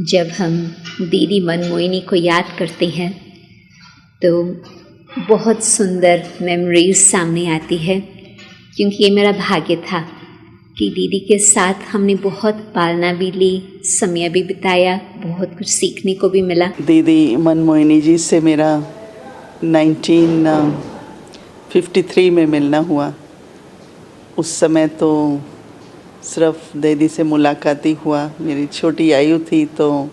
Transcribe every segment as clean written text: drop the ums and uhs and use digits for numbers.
जब हम दीदी मनमोहिनी को याद करते हैं तो बहुत सुंदर मेमोरीज सामने आती है, क्योंकि ये मेरा भाग्य था कि दीदी के साथ हमने बहुत पालना भी ली, समय भी बिताया, बहुत कुछ सीखने को भी मिला। दीदी मनमोहिनी जी से मेरा 1953 में मिलना हुआ। उस समय तो सिर्फ दीदी से मुलाकात ही हुआ। मेरी छोटी आयु थी तो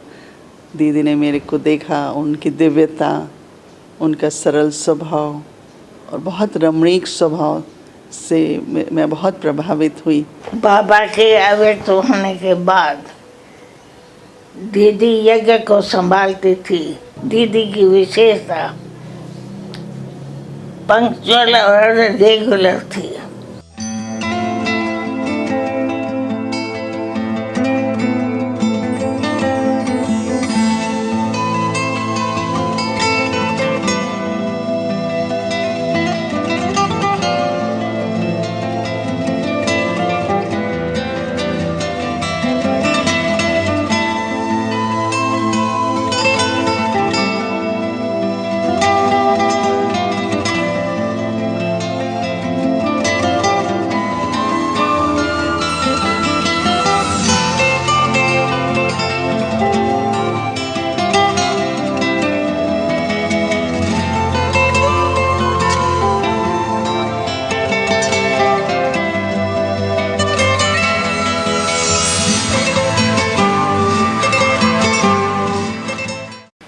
दीदी ने मेरे को देखा, उनकी दिव्यता, उनका सरल स्वभाव और बहुत रमणीक स्वभाव से मैं बहुत प्रभावित हुई। बाबा के अवैध होने के बाद दीदी यज्ञ को संभालती थी। दीदी की विशेषता पंक्चुअल और रेगुलर थी।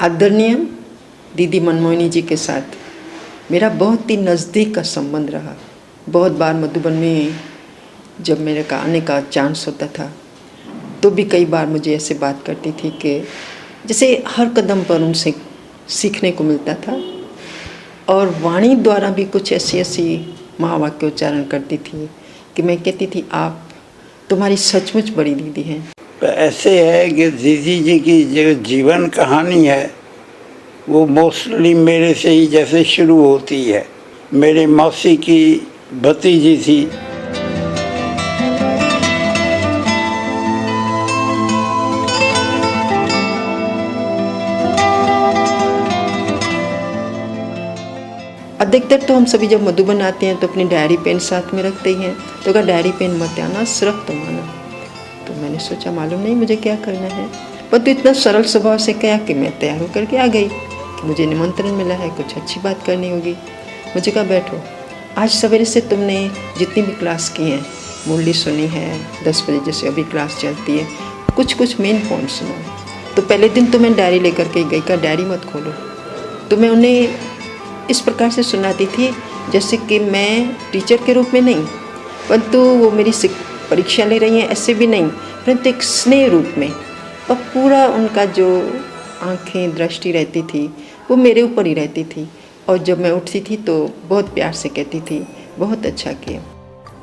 आदरणीय दीदी मनमोहिनी जी के साथ मेरा बहुत ही नज़दीक का संबंध रहा। बहुत बार मधुबन में जब मेरे का आने का चांस होता था तो भी कई बार मुझे ऐसे बात करती थी कि जैसे हर कदम पर उनसे सीखने को मिलता था, और वाणी द्वारा भी कुछ ऐसी महावाक्य उच्चारण करती थी कि मैं कहती थी आप तुम्हारी सचमुच बड़ी दीदी हैं। ऐसे है कि दीदी जी की जो जीवन कहानी है वो मोस्टली मेरे से ही जैसे शुरू होती है। मेरे मौसी की भतीजी थी। अधिकतर तो हम सभी जब मधुबन आते हैं तो अपनी डायरी पेन साथ में रखते ही हैं, तो अगर डायरी पेन मत आना, सिर्फ तुम आना। तो मैंने सोचा मालूम नहीं मुझे क्या करना है, पर तो इतना सरल स्वभाव से कहा कि मैं तैयार होकर के आ गई कि मुझे निमंत्रण मिला है, कुछ अच्छी बात करनी होगी। मुझे कहा बैठो, आज सवेरे से तुमने जितनी भी क्लास की हैं, मुरली सुनी है, 10 बजे जैसे अभी क्लास चलती है, कुछ मेन पॉइंट सुनो। तो पहले दिन तो मैं डायरी लेकर के गई, का डायरी मत खोलो। तो मैं उन्हें इस प्रकार से सुनाती थी जैसे कि मैं टीचर के रूप में नहीं, परंतु वो मेरी परीक्षा ले रही हैं ऐसे भी नहीं, परंतु एक स्नेह रूप में। और पूरा उनका जो आंखें दृष्टि रहती थी वो मेरे ऊपर ही रहती थी, और जब मैं उठती थी तो बहुत प्यार से कहती थी बहुत अच्छा किया।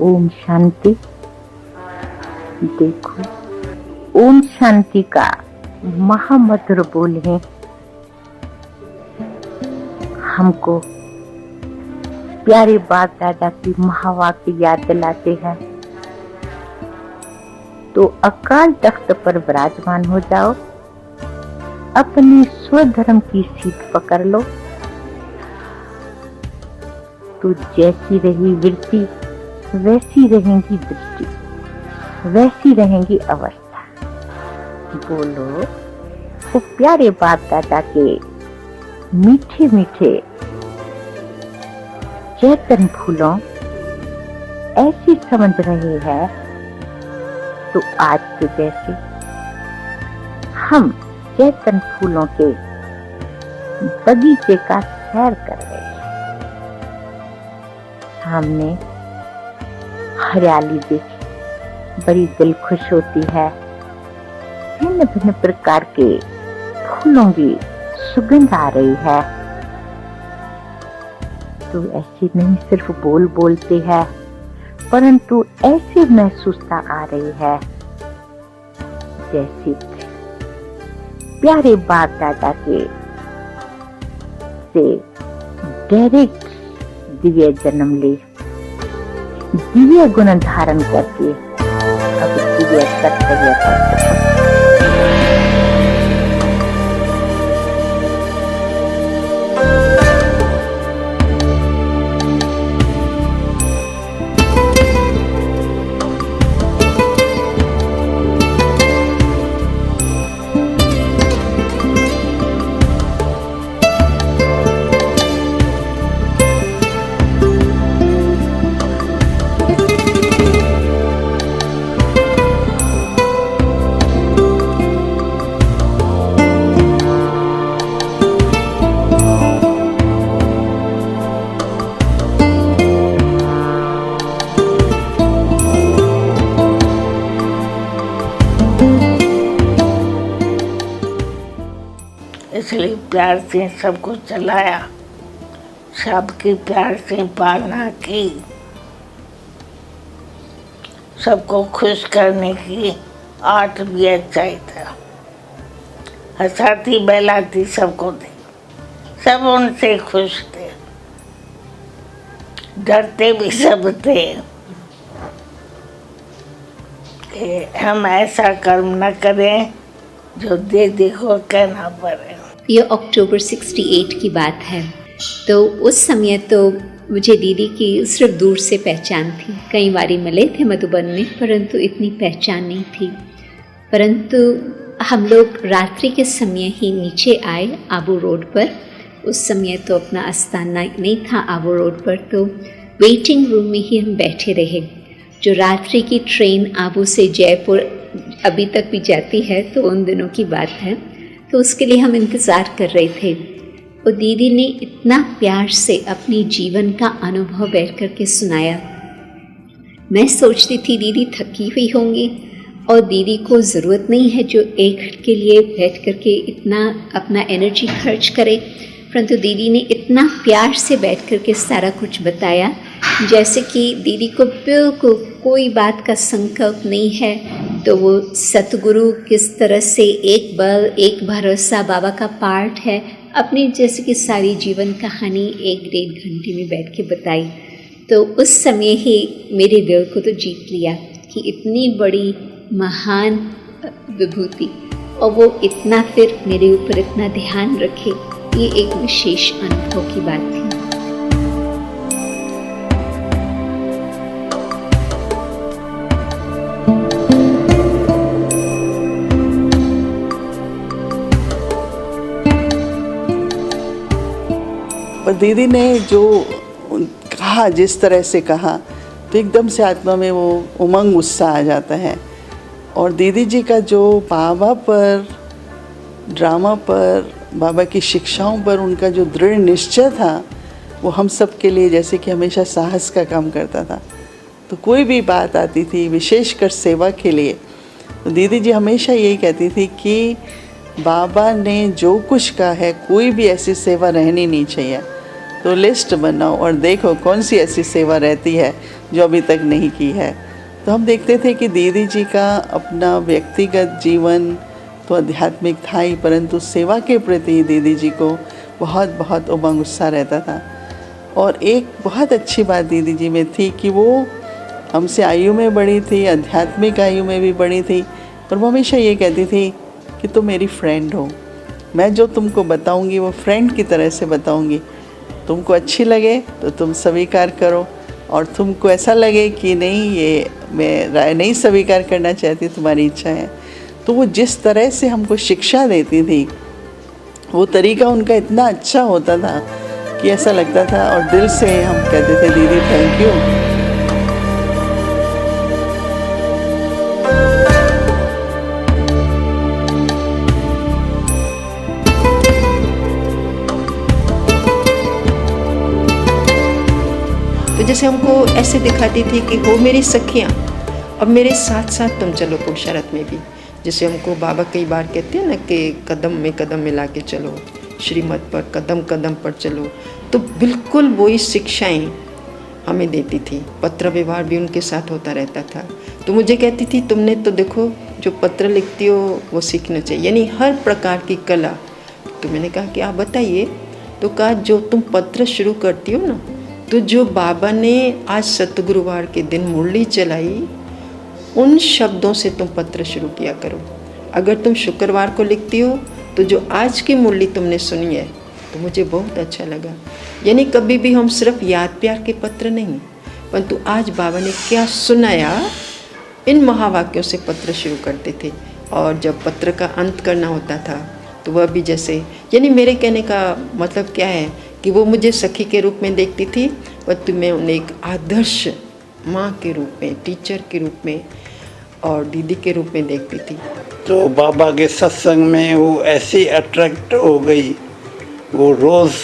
ओम शांति। देखो, ओम शांति का महामधुर बोल है, हमको प्यारे बाप दादा की महावाक्य याद दिलाते हैं। तो अकाल तख्त पर विराजमान हो जाओ, अपने स्वधर्म की सीट पकड़ लो, तो जैसी रही वृत्ति वैसी रहेंगी दृष्टि, वैसी रहेंगी अवस्था। बोलो, वो प्यारे बाप दादा के मीठे मीठे चेतन फूलों ऐसी समझ रहे हैं, तो आज के जैसे हम चेतन फूलों के बगीचे का सैर कर रहे हैं। सामने हरियाली देखी बड़ी दिल खुश होती है। भिन्न भिन्न प्रकार के फूलों की सुगंध आ रही है। तो ऐसी नहीं सिर्फ बोलते हैं, परंतु ऐसी महसूसता आ रही है जैसे प्यारे बाप दादा के से डायरेक्ट दिव्य जन्म ले, दिव्य गुण धारण करके अब दिव्य कर्तव्य पर इसलिए प्यार से सबको चलाया, सबकी प्यार से पालना की, सबको खुश करने की आर्ट भी अच्छा ही था। हंसाती बहलाती सबको थी, सब उनसे खुश थे, डरते भी सब थे कि हम ऐसा कर्म न करें जो दीदी को कहना पड़े। ये अक्टूबर 68 की बात है। तो उस समय तो मुझे दीदी की सिर्फ दूर से पहचान थी। कई बारी मिले थे मधुबन में, परंतु इतनी पहचान नहीं थी। परंतु हम लोग रात्रि के समय ही नीचे आए आबू रोड पर। उस समय तो अपना आस्थाना नहीं था आबू रोड पर, तो वेटिंग रूम में ही हम बैठे रहे। जो रात्रि की ट्रेन आबू से जयपुर अभी तक भी जाती है, तो उन दिनों की बात है, तो उसके लिए हम इंतज़ार कर रहे थे। और दीदी ने इतना प्यार से अपनी जीवन का अनुभव बैठ कर के सुनाया। मैं सोचती थी दीदी थकी हुई होंगी और दीदी को ज़रूरत नहीं है जो एक के लिए बैठ कर के इतना अपना एनर्जी खर्च करे, परंतु दीदी ने इतना प्यार से बैठ कर के सारा कुछ बताया, जैसे कि दीदी को बिल्कुल कोई बात का संकल्प नहीं है। तो वो सतगुरु किस तरह से एक बल एक भरोसा बाबा का पार्ट है, अपनी जैसे कि सारी जीवन कहानी 1-1.5 घंटे में बैठ के बताई। तो उस समय ही मेरे दिल को तो जीत लिया कि इतनी बड़ी महान विभूति और वो इतना फिर मेरे ऊपर इतना ध्यान रखे, ये एक विशेष अनुभव की बात थी। पर दीदी ने जो कहा, जिस तरह से कहा, तो एकदम से आत्मा में वो उमंग उत्साह आ जाता है। और दीदी जी का जो बाबा पर, ड्रामा पर, बाबा की शिक्षाओं पर उनका जो दृढ़ निश्चय था, वो हम सब के लिए जैसे कि हमेशा साहस का काम करता था। तो कोई भी बात आती थी, विशेषकर सेवा के लिए, तो दीदी जी हमेशा यही कहती थी कि बाबा ने जो कुछ कहा है, कोई भी ऐसी सेवा रहनी नहीं चाहिए। तो लिस्ट बनाओ और देखो कौन सी ऐसी सेवा रहती है जो अभी तक नहीं की है। तो हम देखते थे कि दीदी जी का अपना व्यक्तिगत जीवन तो आध्यात्मिक था ही, परंतु सेवा के प्रति दीदी जी को बहुत बहुत उमंग उत्साह रहता था। और एक बहुत अच्छी बात दीदी जी में थी कि वो हमसे आयु में बड़ी थी, आध्यात्मिक आयु में भी बड़ी थी, पर वो हमेशा ये कहती थी कि तुम मेरी फ्रेंड हो, मैं जो तुमको बताऊंगी वो फ्रेंड की तरह से बताऊंगी। तुमको अच्छी लगे तो तुम स्वीकार करो, और तुमको ऐसा लगे कि नहीं ये मैं राय नहीं स्वीकार करना चाहती, तुम्हारी इच्छा है। तो वो जिस तरह से हमको शिक्षा देती थी, वो तरीका उनका इतना अच्छा होता था कि ऐसा लगता था, और दिल से हम कहते थे दीदी थैंक यू। तो जैसे हमको ऐसे दिखाती थी कि हो मेरी सखियाँ, अब मेरे साथ साथ तुम चलो पुरुषार्थ में भी। जैसे हमको बाबा कई बार कहते हैं ना कि कदम में कदम मिला के चलो, श्रीमत पर कदम कदम पर चलो, तो बिल्कुल वही शिक्षाएं हमें देती थी। पत्र व्यवहार भी उनके साथ होता रहता था। तो मुझे कहती थी तुमने तो देखो जो पत्र लिखती हो वो सीखना चाहिए, यानी हर प्रकार की कला। तो मैंने कहा कि आप बताइए। तो कहा जो तुम पत्र शुरू करती हो ना, तो जो बाबा ने आज सतगुरुवार के दिन मुरली चलाई, उन शब्दों से तुम पत्र शुरू किया करो। अगर तुम शुक्रवार को लिखती हो तो जो आज की मुरली तुमने सुनी है, तो मुझे बहुत अच्छा लगा। यानी कभी भी हम सिर्फ याद प्यार के पत्र नहीं, परंतु आज बाबा ने क्या सुनाया, इन महावाक्यों से पत्र शुरू करते थे। और जब पत्र का अंत करना होता था तो वह भी जैसे, यानी मेरे कहने का मतलब क्या है कि वो मुझे सखी के रूप में देखती थी, परंतु मैं उन्हें एक आदर्श माँ के रूप में, टीचर के रूप में और दीदी के रूप में देखती थी। तो बाबा के सत्संग में वो ऐसी अट्रैक्ट हो गई, वो रोज़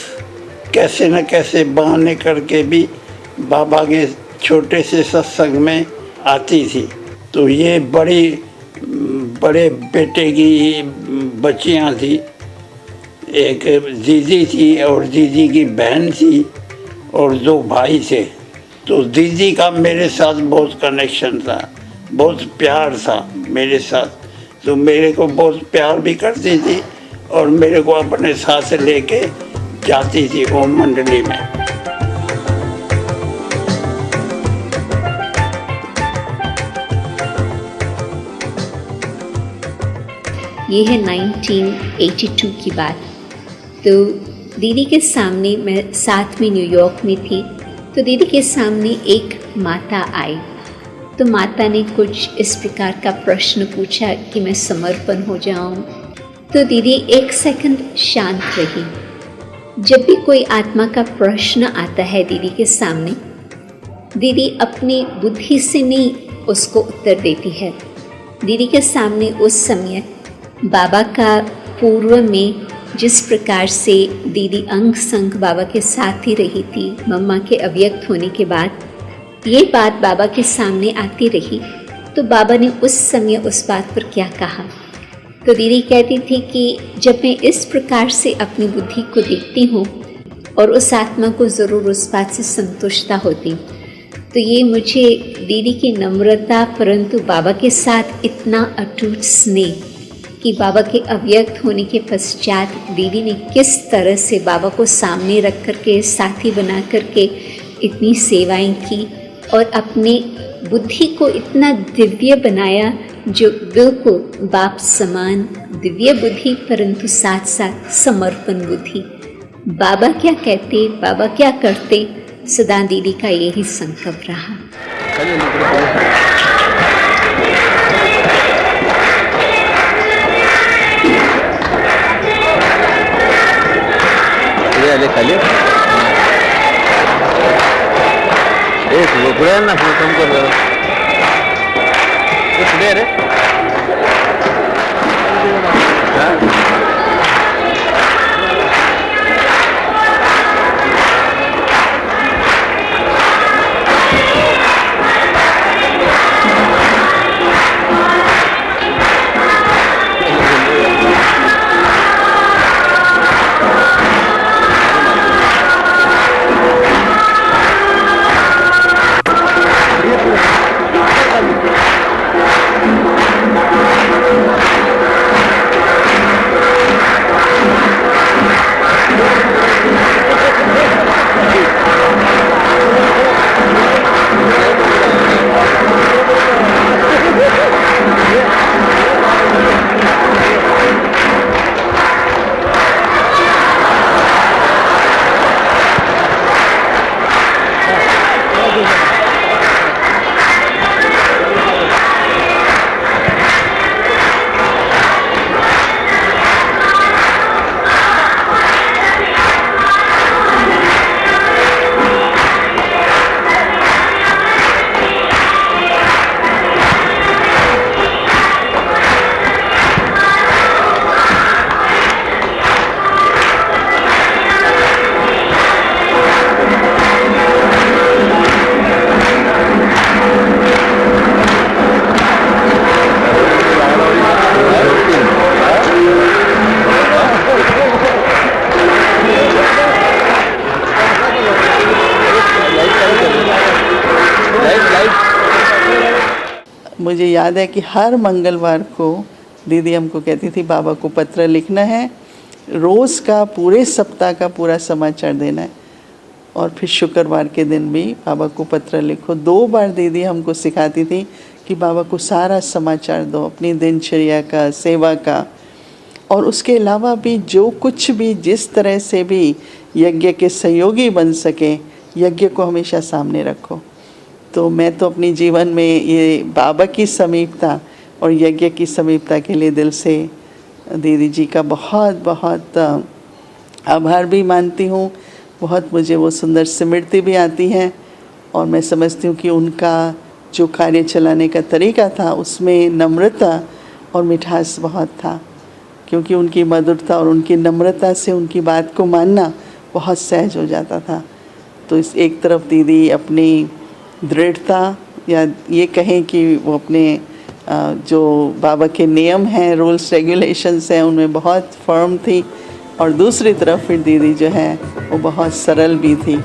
कैसे न कैसे बहाने करके भी बाबा के छोटे से सत्संग में आती थी। तो ये बड़े बेटे की बच्चियाँ थी, एक दीदी थी और दीदी की बहन थी और 2 भाई थे। तो दीदी का मेरे साथ बहुत कनेक्शन था, बहुत प्यार था मेरे साथ। तो मेरे को बहुत प्यार भी करती थी और मेरे को अपने साथ लेके जाती थी ओम मंडली में। ये है 1982 की बात। तो दीदी के सामने, मैं साथ में न्यूयॉर्क में थी, तो दीदी के सामने एक माता आई। तो माता ने कुछ इस प्रकार का प्रश्न पूछा कि मैं समर्पण हो जाऊं। तो दीदी 1 सेकंड शांत रही। जब भी कोई आत्मा का प्रश्न आता है दीदी के सामने, दीदी अपनी बुद्धि से नहीं उसको उत्तर देती है। दीदी के सामने उस समय बाबा का पूर्व में जिस प्रकार से दीदी अंग संग बाबा के साथ ही रही थी, मम्मा के अव्यक्त होने के बाद ये बात बाबा के सामने आती रही। तो बाबा ने उस समय उस बात पर क्या कहा? तो दीदी कहती थी कि जब मैं इस प्रकार से अपनी बुद्धि को देखती हूँ और उस आत्मा को ज़रूर उस बात से संतुष्टता होती, तो ये मुझे दीदी की नम्रता, परंतु बाबा के साथ इतना अटूट स्नेह कि बाबा के अव्यक्त होने के पश्चात दीदी ने किस तरह से बाबा को सामने रख कर के, साथी बना कर के इतनी सेवाएं की और अपने बुद्धि को इतना दिव्य बनाया, जो बिल्कुल बाप समान दिव्य बुद्धि, परंतु साथ साथ समर्पण बुद्धि। बाबा क्या कहते, बाबा क्या करते, सदा दीदी का यही संकल्प रहा। ना फोन कर रे मुझे याद है कि हर मंगलवार को दीदी हमको कहती थी बाबा को पत्र लिखना है, रोज़ का, पूरे सप्ताह का पूरा समाचार देना है, और फिर शुक्रवार के दिन भी बाबा को पत्र लिखो। 2 बार दीदी हमको सिखाती थी कि बाबा को सारा समाचार दो, अपनी दिनचर्या का, सेवा का, और उसके अलावा भी जो कुछ भी जिस तरह से भी यज्ञ के सहयोगी बन सके, यज्ञ को हमेशा सामने रखो। तो मैं तो अपनी जीवन में ये बाबा की समीपता और यज्ञ की समीपता के लिए दिल से दीदी जी का बहुत बहुत आभार भी मानती हूँ। बहुत मुझे वो सुंदर स्मृति भी आती है, और मैं समझती हूँ कि उनका जो कार्य चलाने का तरीका था उसमें नम्रता और मिठास बहुत था, क्योंकि उनकी मधुरता और उनकी नम्रता से उनकी बात को मानना बहुत सहज हो जाता था। तो इस एक तरफ दीदी अपनी दृढ़ता, या ये कहें कि वो अपने जो बाबा के नियम हैं, रूल्स रेगुलेशंस हैं, उनमें बहुत फर्म थी, और दूसरी तरफ फिर दीदी जो है वो बहुत सरल भी थी।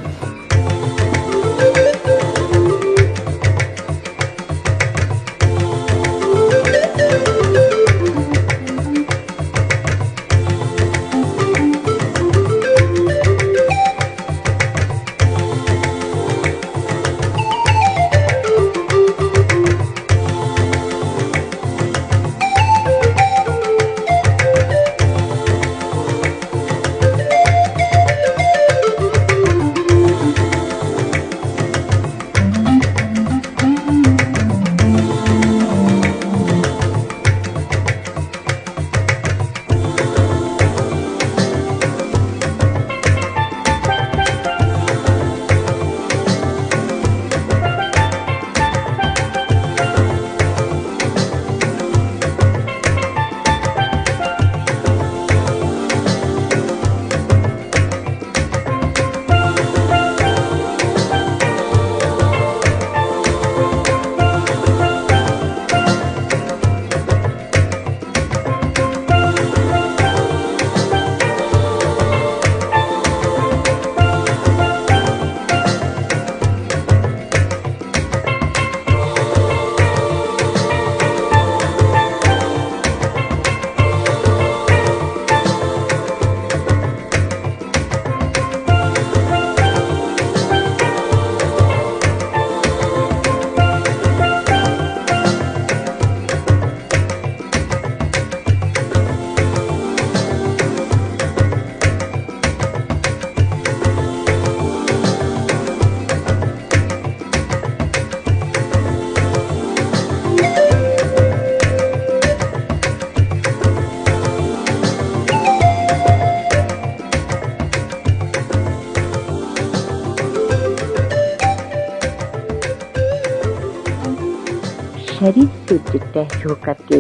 शरीर से डिटैच होकर के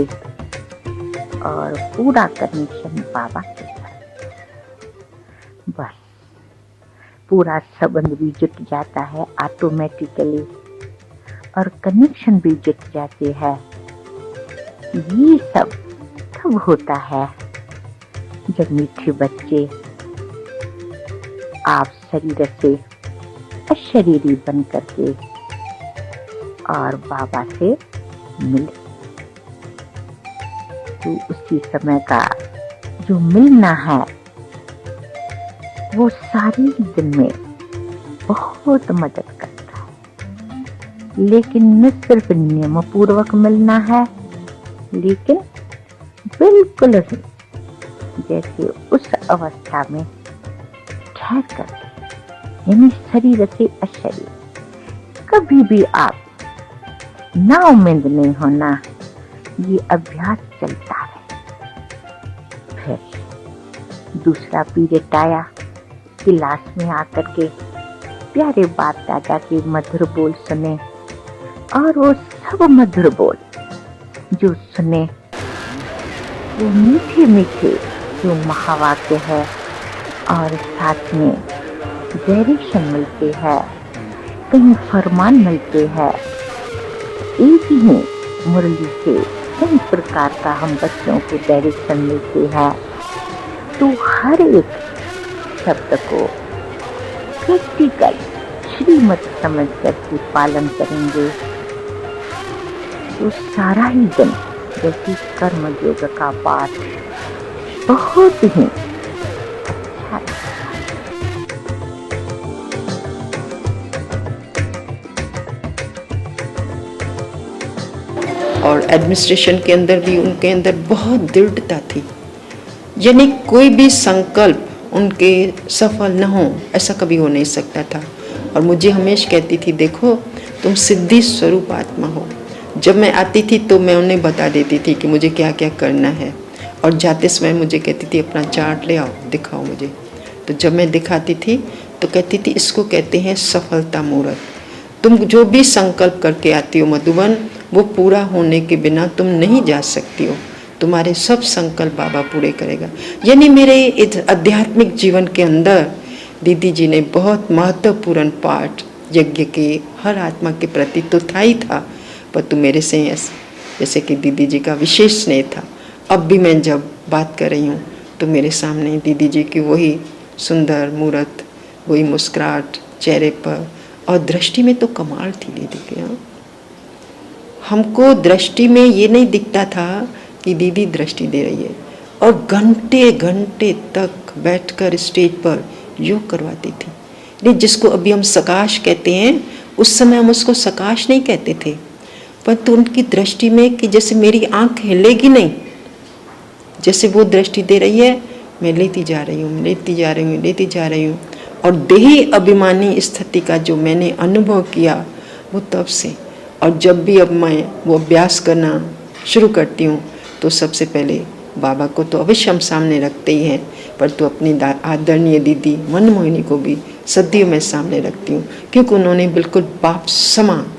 और पूरा कनेक्शन बाबा के साथ, बस पूरा संबंध भी जुट जाता है ऑटोमेटिकली और कनेक्शन भी जुट जाते हैं। ये सब तब होता है जब मीठे बच्चे आप शरीर से अशरीरी बन करके और बाबा से मिले। तो उसी समय का जो मिलना है वो सारी दिन में बहुत मदद करता है, लेकिन न सिर्फ नियम पूर्वक मिलना है, लेकिन बिल्कुल ही जैसे उस अवस्था में ठहर करके, यानी शरीर से अशरीर, कभी भी आप ना उम्मीद नहीं होना, ये अभ्यास चलता है। फिर दूसरा पीरियड आया, क्लास में आकर के प्यारे बाप दादा के मधुर बोल सुने और वो सब मधुर बोल जो सुने वो मीठे मीठे जो महावाक्य है और साथ में डायरेक्शन मिलते हैं, कहीं फरमान मिलते हैं। एक ही मुरली से कई प्रकार का हम बच्चों को डायरेक्शन मिलते हैं, तो हर एक शब्द को प्रैक्टिकल श्रीमत समझ करके पालन करेंगे तो सारा ही दिन जैसे कर्म योग का पाठ बहुत ही अच्छा लगता है। और एडमिनिस्ट्रेशन के अंदर भी उनके अंदर बहुत दृढ़ता थी, यानी कोई भी संकल्प उनके सफल न हो ऐसा कभी हो नहीं सकता था। और मुझे हमेशा कहती थी, देखो तुम सिद्धि स्वरूप आत्मा हो। जब मैं आती थी तो मैं उन्हें बता देती थी कि मुझे क्या क्या करना है, और जाते समय मुझे कहती थी अपना चार्ट ले आओ, दिखाओ मुझे। तो जब मैं दिखाती थी तो कहती थी इसको कहते हैं सफलता मुहूर्त। तुम जो भी संकल्प करके आती हो मधुबन, वो पूरा होने के बिना तुम नहीं जा सकती हो। तुम्हारे सब संकल्प बाबा पूरे करेगा। यानी मेरे इस आध्यात्मिक जीवन के अंदर दीदी जी ने बहुत महत्वपूर्ण पाठ यज्ञ के हर आत्मा के प्रति तो था ही था, पर तू मेरे से जैसे कि दीदी जी का विशेष स्नेह था। अब भी मैं जब बात कर रही हूँ तो मेरे सामने दीदी जी की वही सुंदर मूर्त, वही मुस्कुराहट चेहरे पर, और दृष्टि में तो कमाल थी दीदी के। यहाँ हमको दृष्टि में ये नहीं दिखता था कि दीदी दृष्टि दे रही है, और घंटे घंटे तक बैठकर स्टेज पर योग करवाती थी। नहीं, जिसको अभी हम सकाश कहते हैं, उस समय हम उसको सकाश नहीं कहते थे, पर तो उनकी दृष्टि में कि जैसे मेरी आंख हिलेगी नहीं, जैसे वो दृष्टि दे रही है, मैं लेती जा रही हूँ, लेती जा रही हूँ, लेती जा रही हूँ। और देही अभिमानी स्थिति का जो मैंने अनुभव किया वो तब से, और जब भी अब मैं वो अभ्यास करना शुरू करती हूँ तो सबसे पहले बाबा को तो अवश्य हम सामने रखते ही हैं, पर तो अपनी आदरणीय दीदी मनमोहिनी को भी सदियों में सामने रखती हूँ, क्योंकि उन्होंने बिल्कुल बाप समान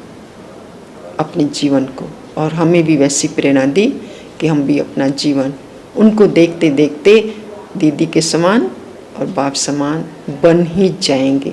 अपने जीवन को, और हमें भी वैसी प्रेरणा दी कि हम भी अपना जीवन उनको देखते देखते दीदी के समान और बाप समान बन ही जाएंगे।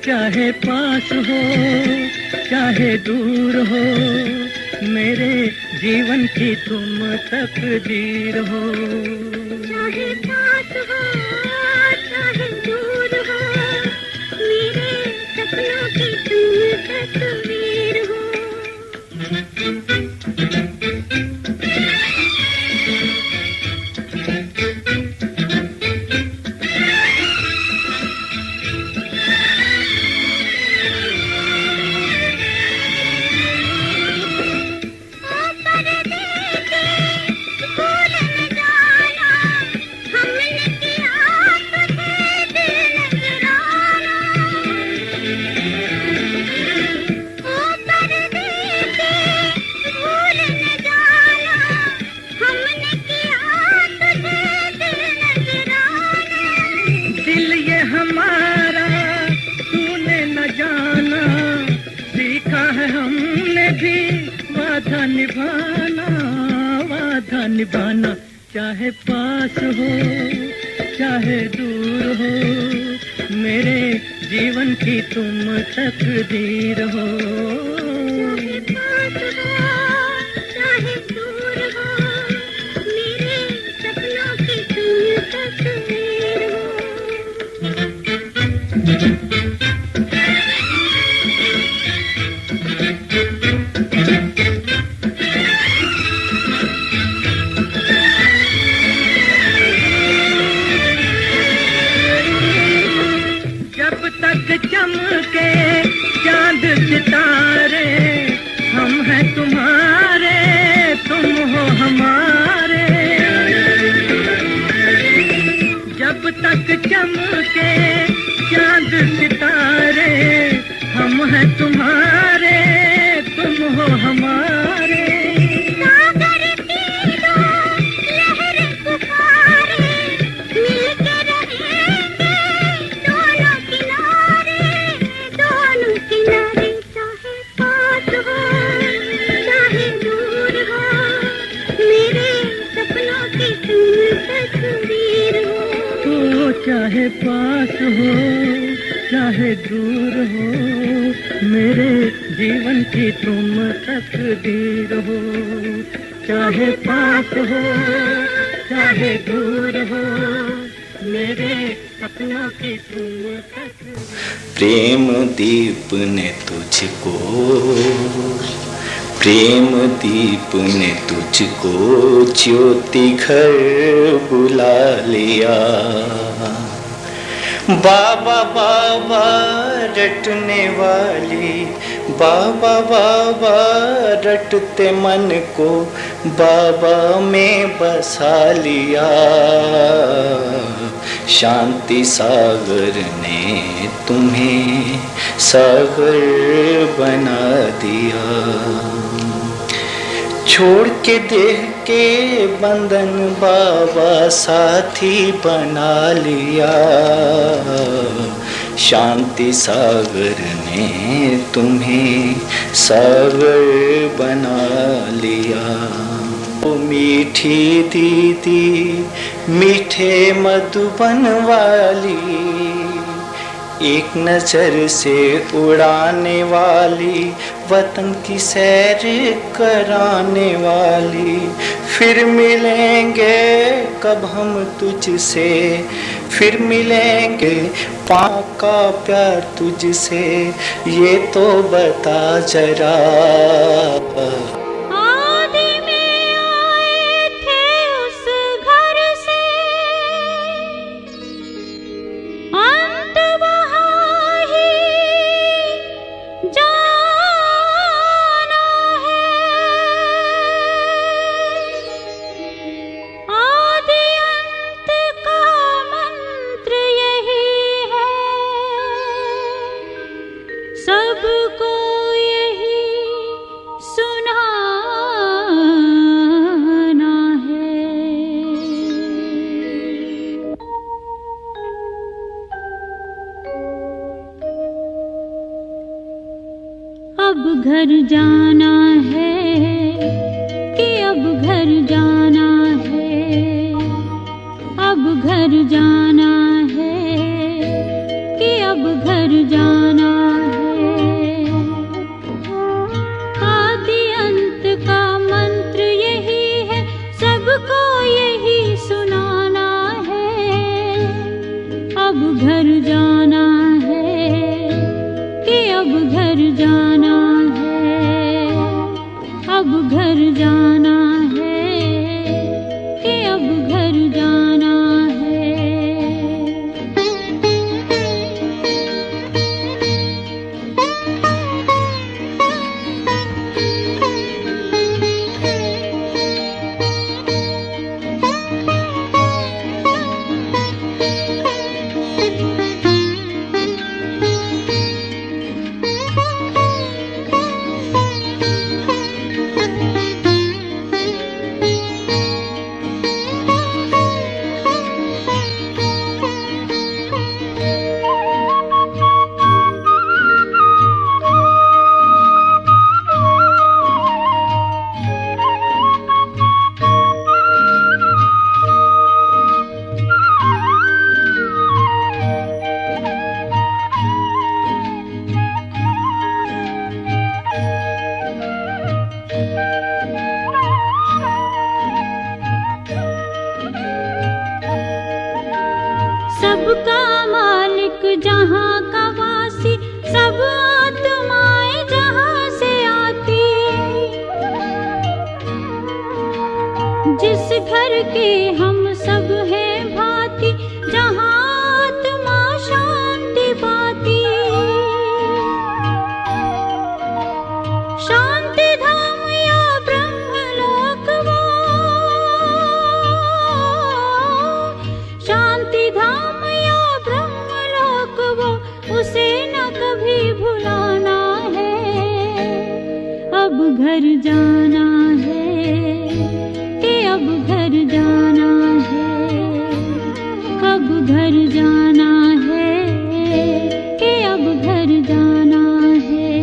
चाहे पास हो चाहे दूर हो, मेरे जीवन की तुम तकदीर हो। चाहे पास हो चाहे दूर हो, मेरे सपनों की तुम तकदीर हो। निभाना, चाहे पास हो चाहे दूर हो, मेरे जीवन की तुम तकदीर हो। चाहे पास हो चाहे दूर हो, मेरे सपनों की तुम तकदीर हो। चमके चांद सितारे, हम हैं तुम्हारे तुम हो हमारे। जब तक चमके चांद सितारे, हम हैं तुम्हारे तुम हो हमारे। चाहे पास हो चाहे दूर हो, मेरे जीवन की तुम तकदीर हो। चाहे पास हो चाहे दूर हो, मेरे सपनों की तुम तकदीर। प्रेम दीप ने तुझको, प्रेम दीप ने तुझको ज्योति घर बुला लिया। बाबा बाबा रटने वाली, बाबा बाबा रटते मन को बाबा में बसा लिया। शांति सागर ने तुम्हें सागर बना दिया। छोड़ के देह के बंधन बाबा साथी बना लिया। शांति सागर ने तुम्हें सागर बना लिया। ओ मीठी दीदी मीठे मधुबन वाली, एक नजर से उड़ाने वाली, वतन की सैर कराने वाली। फिर मिलेंगे कब हम तुझसे, फिर मिलेंगे पाका प्यार तुझसे, ये तो बता जरा। सबको यही सुनाना है। अब घर जाना है कि अब घर जाना है, अब घर जाना है कि अब घर जाना है। आदि अंत का मंत्र यही है, सबको यही सुनाना है। अब घर जाना है कि अब घर जाना है, अब घर जाना है कि अब घर जाना है। सबका मालिक जहाँ का वासी, सब आत्माएं जहाँ से आती। जिस घर के हम सब हैं भांति, जहाँ आत्मा शांति पाती। शांति धाम या ब्रह्मलोक वो, शांति धाम उसे न कभी भुलाना है। अब घर जाना है कि अब घर जाना है, अब घर जाना है कि अब घर जाना है।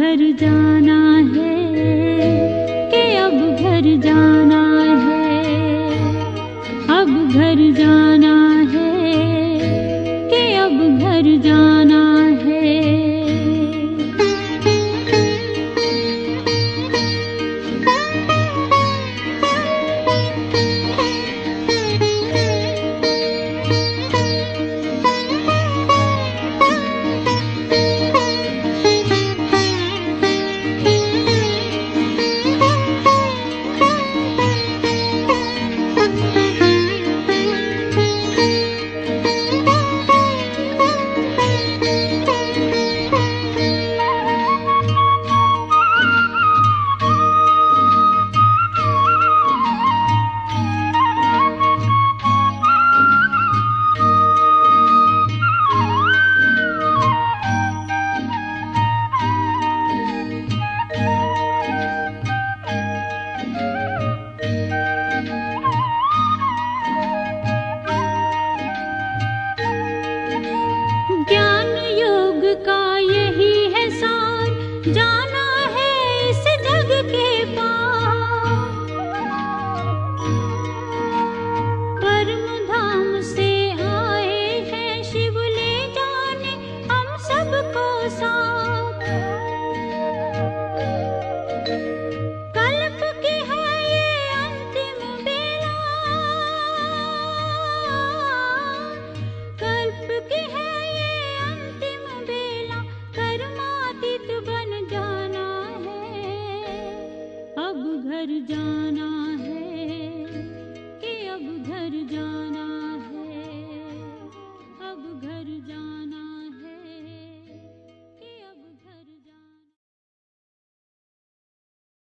घर जाना है कि अब घर जाना है, अब घर